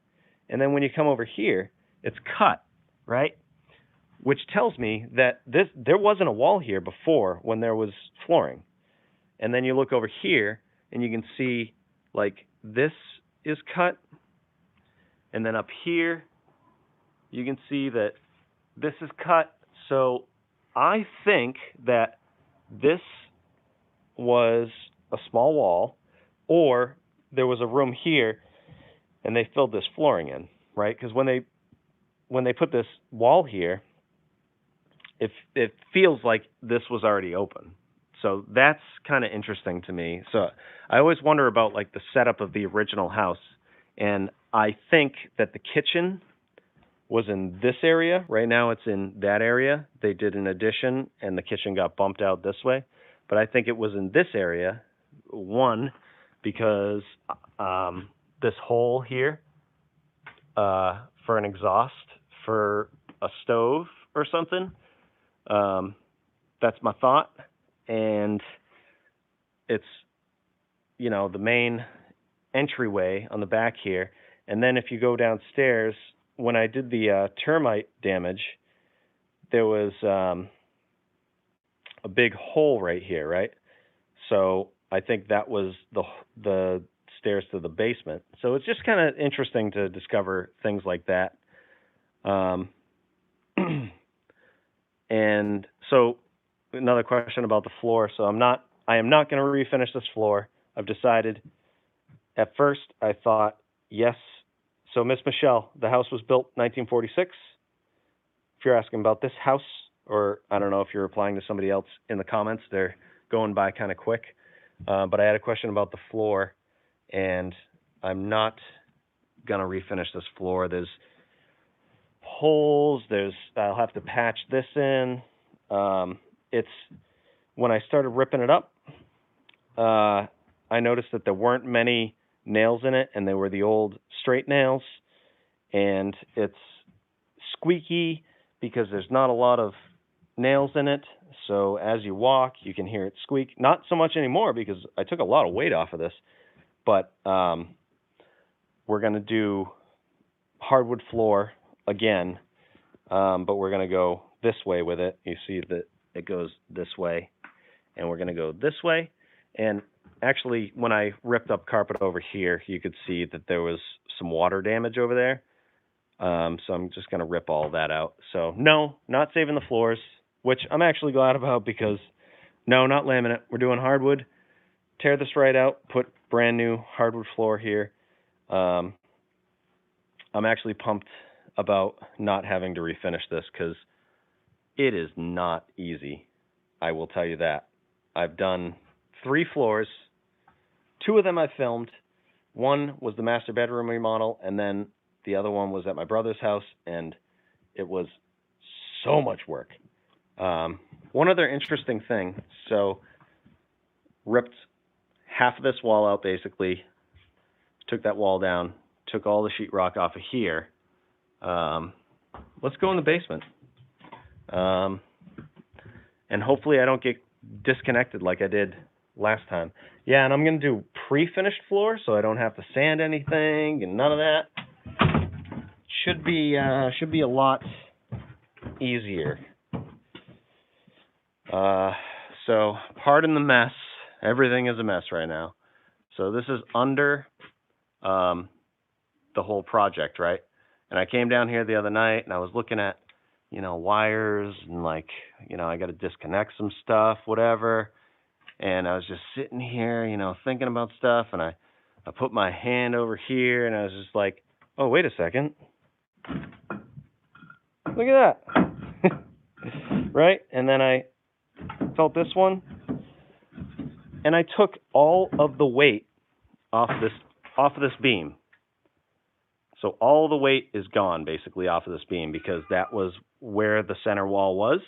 And then when you come over here, it's cut, right? Which tells me that there wasn't a wall here before when there was flooring. And then you look over here and you can see like this is cut. And then up here, you can see that this is cut. So I think that this was a small wall, or there was a room here and they filled this flooring in, right? Because when they put this wall here, it feels like this was already open. So that's kind of interesting to me. So I always wonder about like the setup of the original house, and I think that the kitchen was in this area. Right now it's in that area. They did an addition and the kitchen got bumped out this way. But I think it was in this area, one, because this hole here for an exhaust for a stove or something. That's my thought. And it's, the main entryway on the back here. And then if you go downstairs, when I did the termite damage, there was a big hole right here, right? So I think that was the stairs to the basement. So it's just kind of interesting to discover things like that. And so another question about the floor. So I am not going to refinish this floor. I've decided. At first, I thought, yes. So Miss Michelle, the house was built 1946. If you're asking about this house, or I don't know if you're replying to somebody else in the comments, they're going by kind of quick. But I had a question about the floor, and I'm not going to refinish this floor. There's holes. I'll have to patch this in. When I started ripping it up, I noticed that there weren't many nails in it, and they were the old straight nails, and it's squeaky because there's not a lot of nails in it. So as you walk, you can hear it squeak. Not so much anymore because I took a lot of weight off of this, but we're going to do hardwood floor again, but we're going to go this way with it. You see that it goes this way, and we're going to go this way. And actually, when I ripped up carpet over here, you could see that there was some water damage over there. So I'm just going to rip all that out. So no, not saving the floors, which I'm actually glad about because no, not laminate. We're doing hardwood. Tear this right out, put brand new hardwood floor here. I'm actually pumped about not having to refinish this because it is not easy. I will tell you that. I've done 3 floors. 2 of them I filmed. One was the master bedroom remodel, and then the other one was at my brother's house, and it was so much work. One other interesting thing, so ripped half of this wall out basically, took that wall down, took all the sheetrock off of here. Let's go in the basement. And hopefully I don't get disconnected like I did last time. Yeah, and I'm going to do pre-finished floor so I don't have to sand anything and none of that. Should be a lot easier. So pardon the mess. Everything is a mess right now. So this is under the whole project, right? And I came down here the other night and I was looking at, wires and I got to disconnect some stuff, whatever. And I was just sitting here, thinking about stuff, and I put my hand over here and I was just like, oh, wait a second. Look at that. Right? And then I felt this one, and I took all of the weight off of this beam. So all the weight is gone basically off of this beam because that was where the center wall was.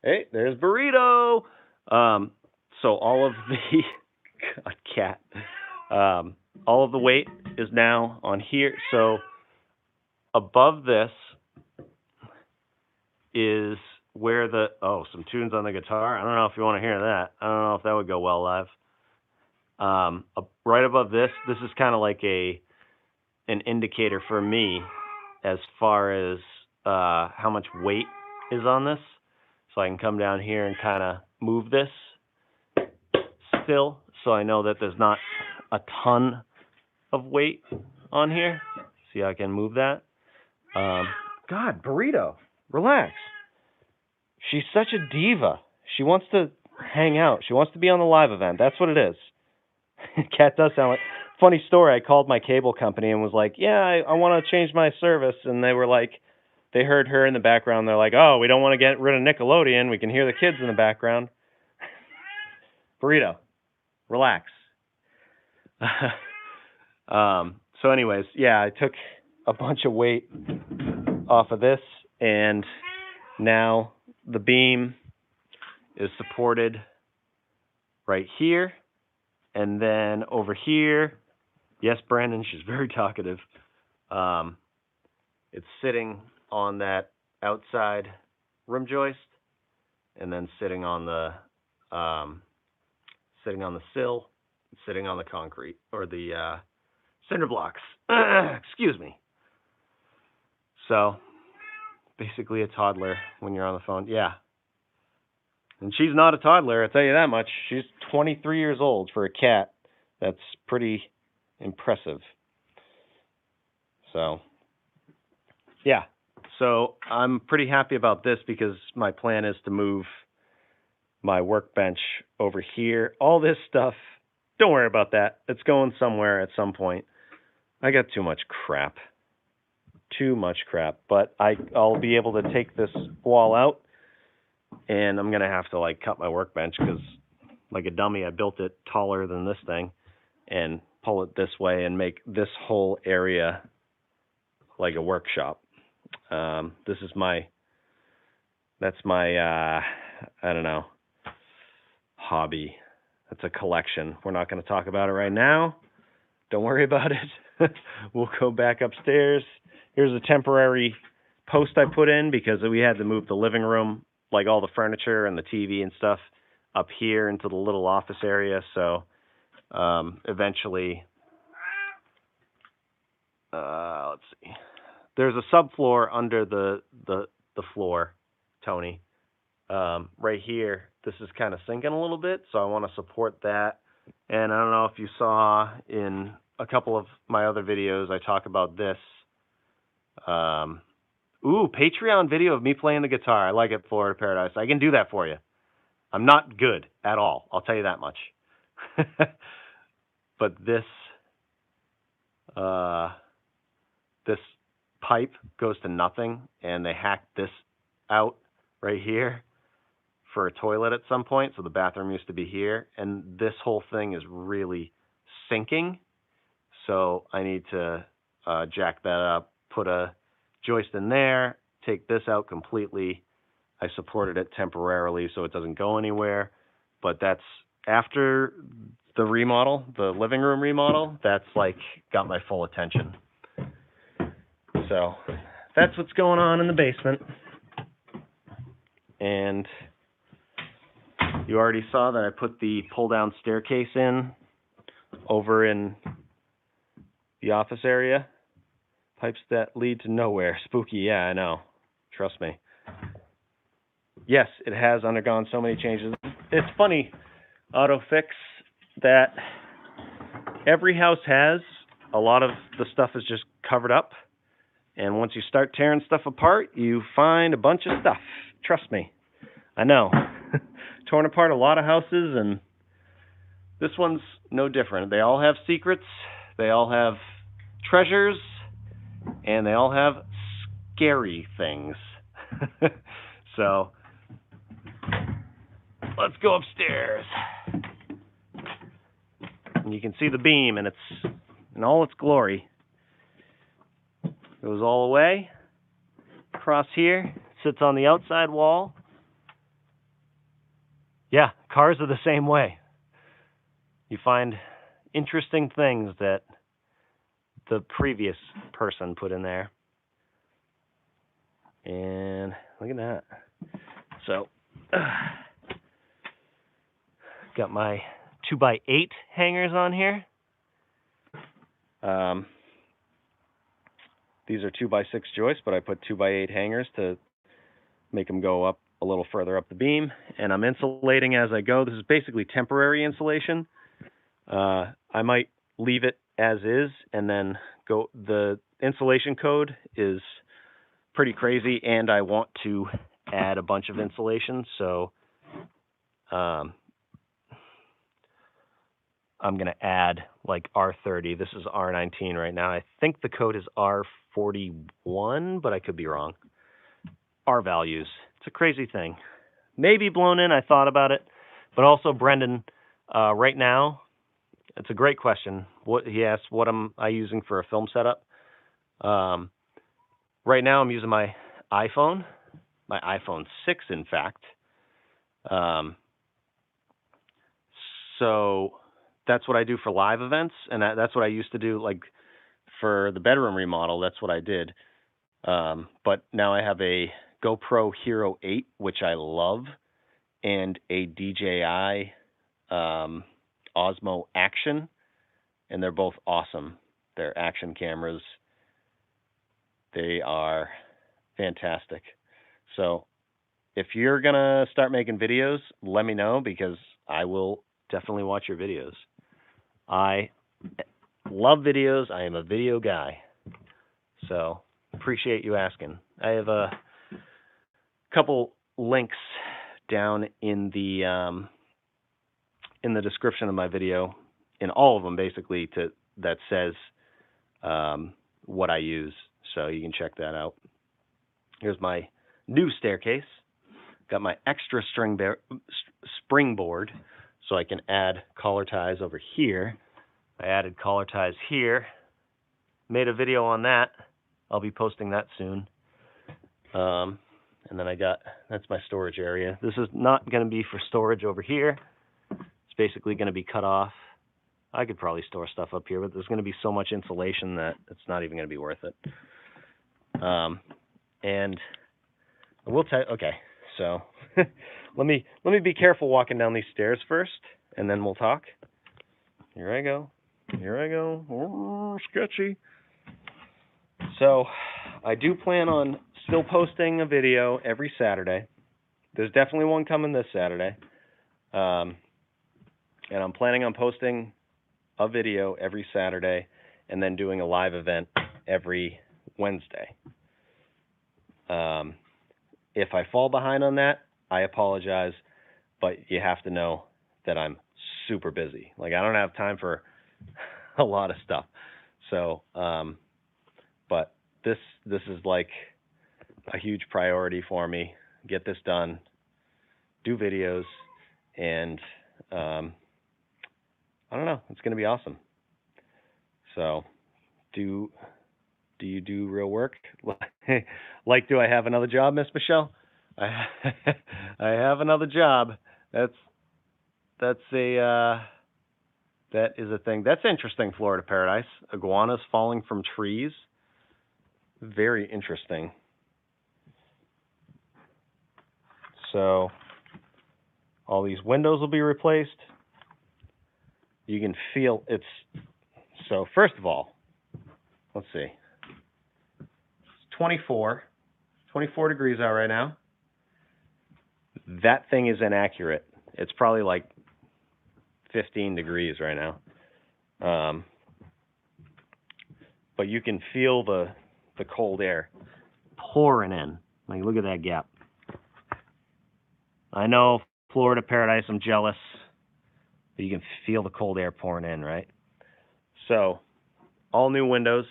Hey, there's Burrito. So all of the God, cat. All of the weight is now on here. So above this is where some tunes on the guitar. I don't know if you want to hear that. I don't know if that would go well live. Right above this is kind of like an indicator for me as far as how much weight is on this. So I can come down here and kind of move this still, so I know that there's not a ton of weight on here. See how I can move that? God, Burrito, relax. She's such a diva. She wants to hang out. She wants to be on the live event. That's what it is. Cat does sound like... Funny story, I called my cable company and was like, yeah, I want to change my service. And they were like, they heard her in the background. They're like, oh, we don't want to get rid of Nickelodeon. We can hear the kids in the background. Burrito, relax. So anyways, yeah, I took a bunch of weight off of this, and now the beam is supported right here. And then over here, yes, Brandon, she's very talkative. It's sitting on that outside rim joist, and then sitting on the sill, sitting on the concrete or the cinder blocks. Excuse me. So basically a toddler when you're on the phone. Yeah. And she's not a toddler, I'll tell you that much. She's 23 years old for a cat. That's pretty impressive. So, yeah. So I'm pretty happy about this because my plan is to move my workbench over here. All this stuff, don't worry about that. It's going somewhere at some point. I got too much crap. But I'll be able to take this wall out, and I'm going to have to cut my workbench because like a dummy, I built it taller than this thing and pull it this way and make this whole area like a workshop. That's my I don't know, hobby. That's a collection. We're not going to talk about it right now. Don't worry about it. We'll go back upstairs. Here's a temporary post I put in because we had to move the living room, like all the furniture and the TV and stuff, up here into the little office area. So eventually, let's see. There's a subfloor under the floor, Tony. Right here, this is kind of sinking a little bit, so I want to support that. And I don't know if you saw in a couple of my other videos, I talk about this. Patreon video of me playing the guitar. I like it, Florida Paradise. I can do that for you. I'm not good at all. I'll tell you that much. But this pipe goes to nothing, and they hacked this out right here for a toilet at some point. So the bathroom used to be here, and this whole thing is really sinking. So I need to jack that up, put a joist in there, take this out completely. I supported it temporarily so it doesn't go anywhere, but that's after the remodel, the living room remodel, that's like got my full attention. So that's what's going on in the basement. And you already saw that I put the pull-down staircase in over in the office area. Pipes that lead to nowhere. Spooky, yeah, I know. Trust me. Yes, it has undergone so many changes. It's funny, AutoFix, that every house has. A lot of the stuff is just covered up. And once you start tearing stuff apart, you find a bunch of stuff. Trust me. I know. Torn apart a lot of houses, and this one's no different. They all have secrets. They all have treasures. And they all have scary things. So, let's go upstairs. And you can see the beam, and it's in all its glory. Goes all the way across here, sits on the outside wall. Yeah, cars are the same way. You find interesting things that the previous person put in there. And look at that. So, got my 2x8 hangers on here. These are 2x6 joists, but I put 2x8 hangers to make them go up a little further up the beam. And I'm insulating as I go. This is basically temporary insulation. I might leave it as is and then go. The insulation code is pretty crazy, and I want to add a bunch of insulation. So I'm going to add like R30. This is R19 right now. I think the code is R41, but I could be wrong. R values. It's a crazy thing. Maybe blown in. I thought about it. But also, Brendan, right now, it's a great question. He asked, what am I using for a film setup? Right now, I'm using my iPhone 6, in fact. So that's what I do for live events, and that's what I used to do, like, for the bedroom remodel. That's what I did. But now I have a GoPro Hero 8, which I love, and a DJI Osmo Action, and they're both awesome. They're action cameras. They are fantastic. So if you're going to start making videos, let me know, because I will definitely watch your videos. I love videos. I am a video guy. So appreciate you asking. I have a couple links down in the description of my video, in all of them basically, that says what I use. So you can check that out. Here's my new staircase. Got my extra springboard, so I can add collar ties over here. I added collar ties here. Made a video on that. I'll be posting that soon. And then that's my storage area. This is not going to be for storage over here. It's basically going to be cut off. I could probably store stuff up here, but there's going to be so much insulation that it's not even going to be worth it. And we'll tell. Okay, so let me be careful walking down these stairs first, and then we'll talk. Here I go. Here I go. Oh, sketchy. So I do plan on still posting a video every Saturday. There's definitely one coming this Saturday. And I'm planning on posting a video every Saturday and then doing a live event every Wednesday. If I fall behind on that, I apologize, but you have to know that I'm super busy. Like, I don't have time for a lot of stuff. So, but this is like a huge priority for me. Get this done, do videos, and I don't know. It's going to be awesome. So, do you do real work? Like, do I have another job, Miss Michelle? I have another job. That is a thing. That's interesting, Florida Paradise. Iguanas falling from trees. Very interesting. So, all these windows will be replaced. You can feel it's... So, first of all, let's see. It's 24 degrees out right now. That thing is inaccurate. It's probably like 15 degrees right now. But you can feel the cold air pouring in. Like, look at that gap. I know, Florida Paradise, I'm jealous. But you can feel the cold air pouring in, right? So, all new windows.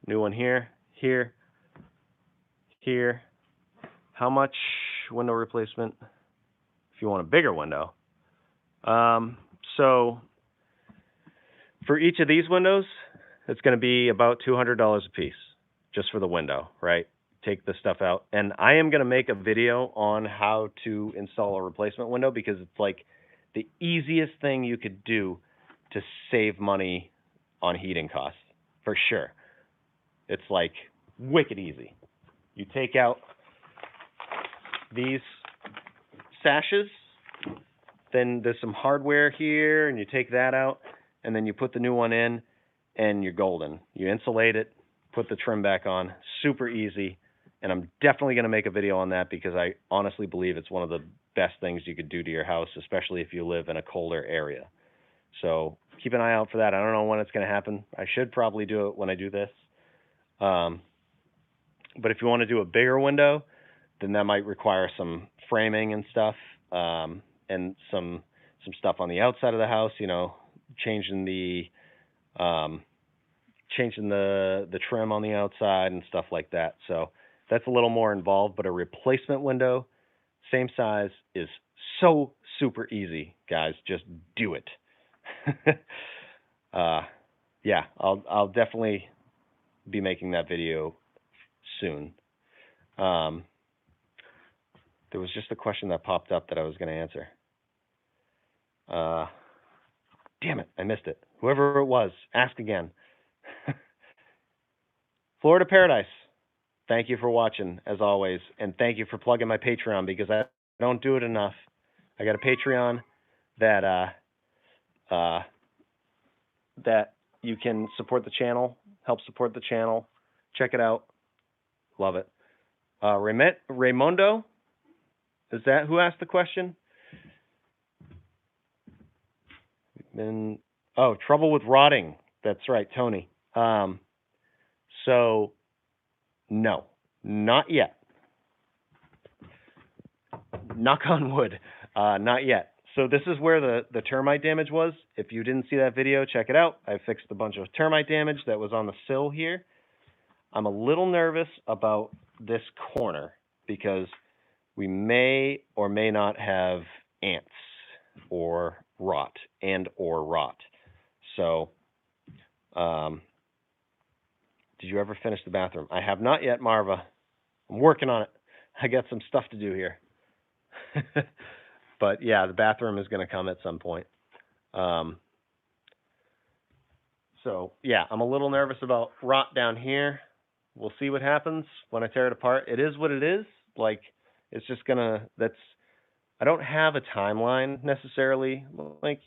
New one here, here, here. How much window replacement? If you want a bigger window. So, for each of these windows, it's going to be about $200 a piece, just for the window, right? Take the stuff out. And I am going to make a video on how to install a replacement window, because it's like the easiest thing you could do to save money on heating costs, for sure. It's like wicked easy. You take out these sashes, then there's some hardware here, and you take that out, and then you put the new one in, and you're golden. You insulate it, put the trim back on, super easy, and I'm definitely going to make a video on that, because I honestly believe it's one of the best things you could do to your house, especially if you live in a colder area. So keep an eye out for that. I don't know when it's going to happen. I should probably do it when I do this. But if you want to do a bigger window, then that might require some framing and stuff, and some stuff on the outside of the house, you know, changing the trim on the outside and stuff like that. So that's a little more involved, but a replacement window, same size, is so super easy, guys. Just do it. Yeah, I'll definitely be making that video soon. There was just a question that popped up that I was going to answer. Damn it, I missed it. Whoever it was, ask again. Florida Paradise, thank you for watching, as always, and thank you for plugging my Patreon, because I don't do it enough. I got a Patreon that that you can support the channel, help support the channel. Check it out. Love it. Raymondo, is that who asked the question? Trouble with rotting. That's right, Tony. So, no, not yet. Knock on wood, not yet. So this is where the termite damage was. If you didn't see that video, check it out. I fixed a bunch of termite damage that was on the sill here. I'm a little nervous about this corner, because we may or may not have ants or rot. So, did you ever finish the bathroom? I have not yet, Marva. I'm working on it. I got some stuff to do here. But yeah, the bathroom is going to come at some point. So yeah, I'm a little nervous about rot down here. We'll see what happens when I tear it apart. It is what it is. Like, it's just gonna. I don't have a timeline necessarily, like,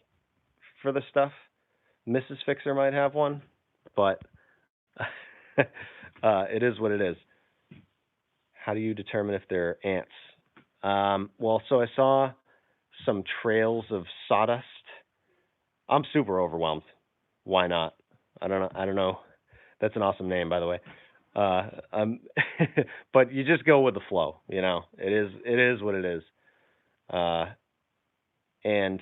for the stuff. Mrs. Fixer might have one, but it is what it is. How do you determine if they're ants? Well, so I saw some trails of sawdust. I'm super overwhelmed. Why not? I don't know. I don't know. That's an awesome name, by the way. But you just go with the flow. You know, it is what it is. And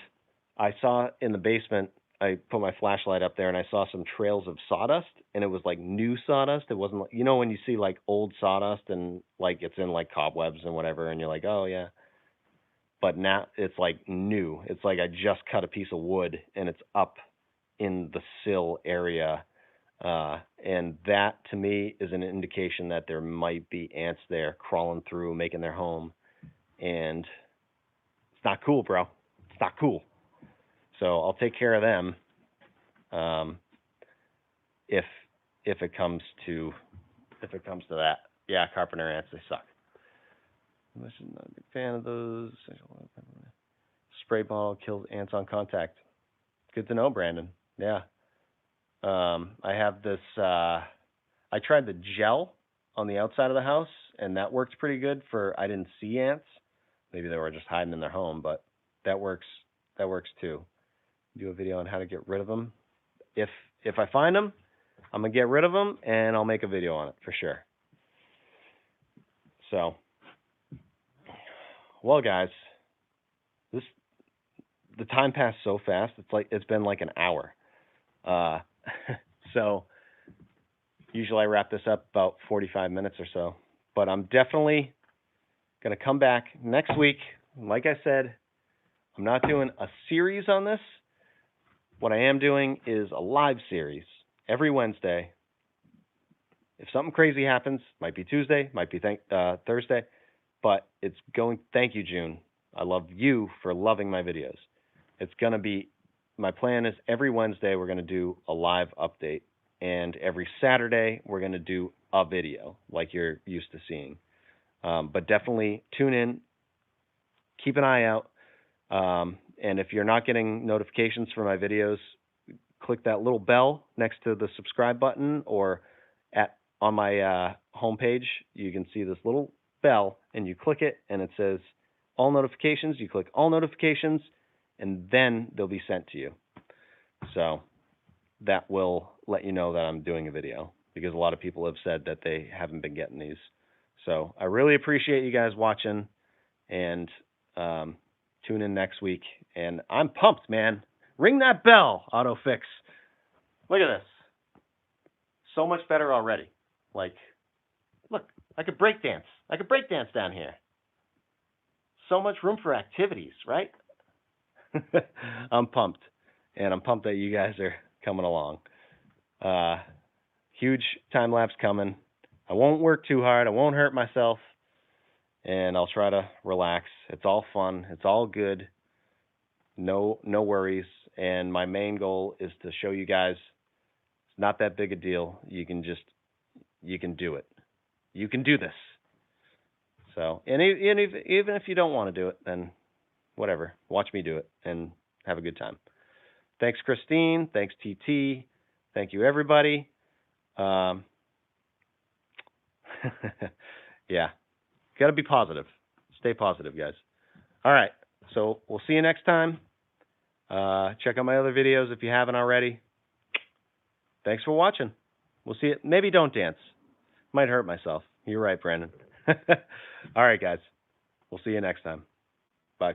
I saw in the basement. I put my flashlight up there and I saw some trails of sawdust, and it was like new sawdust. It wasn't like, you know, when you see like old sawdust and like it's in like cobwebs and whatever, and you're like, oh yeah. But now it's like new. It's like I just cut a piece of wood and it's up in the sill area. And that to me is an indication that there might be ants there crawling through, making their home. And it's not cool, bro. It's not cool. So I'll take care of them. If it comes to that. Yeah, carpenter ants, they suck. I'm not a big fan of those. Spray bottle kills ants on contact. Good to know, Brandon. Yeah. I have this. I tried the gel on the outside of the house, and that worked pretty good for. I didn't see ants. Maybe they were just hiding in their home, but that works. That works too. Do a video on how to get rid of them. If I find them, I'm gonna get rid of them, and I'll make a video on it for sure. So, well, guys, the time passed so fast. It's been like an hour. So usually I wrap this up about 45 minutes or so. But I'm definitely gonna come back next week. Like I said, I'm not doing a series on this. What I am doing is a live series every Wednesday. If something crazy happens, might be Tuesday, might be Thursday, but it's going. Thank you, June. I love you for loving my videos. It's gonna be. My plan is every Wednesday we're gonna do a live update, and every Saturday we're gonna do a video like you're used to seeing. But definitely tune in, keep an eye out, and if you're not getting notifications for my videos, click that little bell next to the subscribe button, or on my homepage, you can see this little bell, and you click it, and it says all notifications. You click all notifications, and then they'll be sent to you. So that will let you know that I'm doing a video, because a lot of people have said that they haven't been getting these. So I really appreciate you guys watching, and tune in next week. And I'm pumped, man. Ring that bell, AutoFix. Look at this. So much better already. Like, look, I could break dance. I could break dance down here. So much room for activities, right? I'm pumped. And I'm pumped that you guys are coming along. Huge time lapse coming. I won't work too hard. I won't hurt myself. And I'll try to relax. It's all fun. It's all good. No worries. And my main goal is to show you guys it's not that big a deal. You can do it. You can do this. So, and even if you don't want to do it, then whatever. Watch me do it and have a good time. Thanks, Christine. Thanks, TT. Thank you, everybody. Yeah. Got to be positive. Stay positive, guys. All right. So we'll see you next time. Check out my other videos if you haven't already. Thanks for watching. We'll see you. Maybe don't dance. Might hurt myself. You're right, Brandon. All right, guys. We'll see you next time. Bye.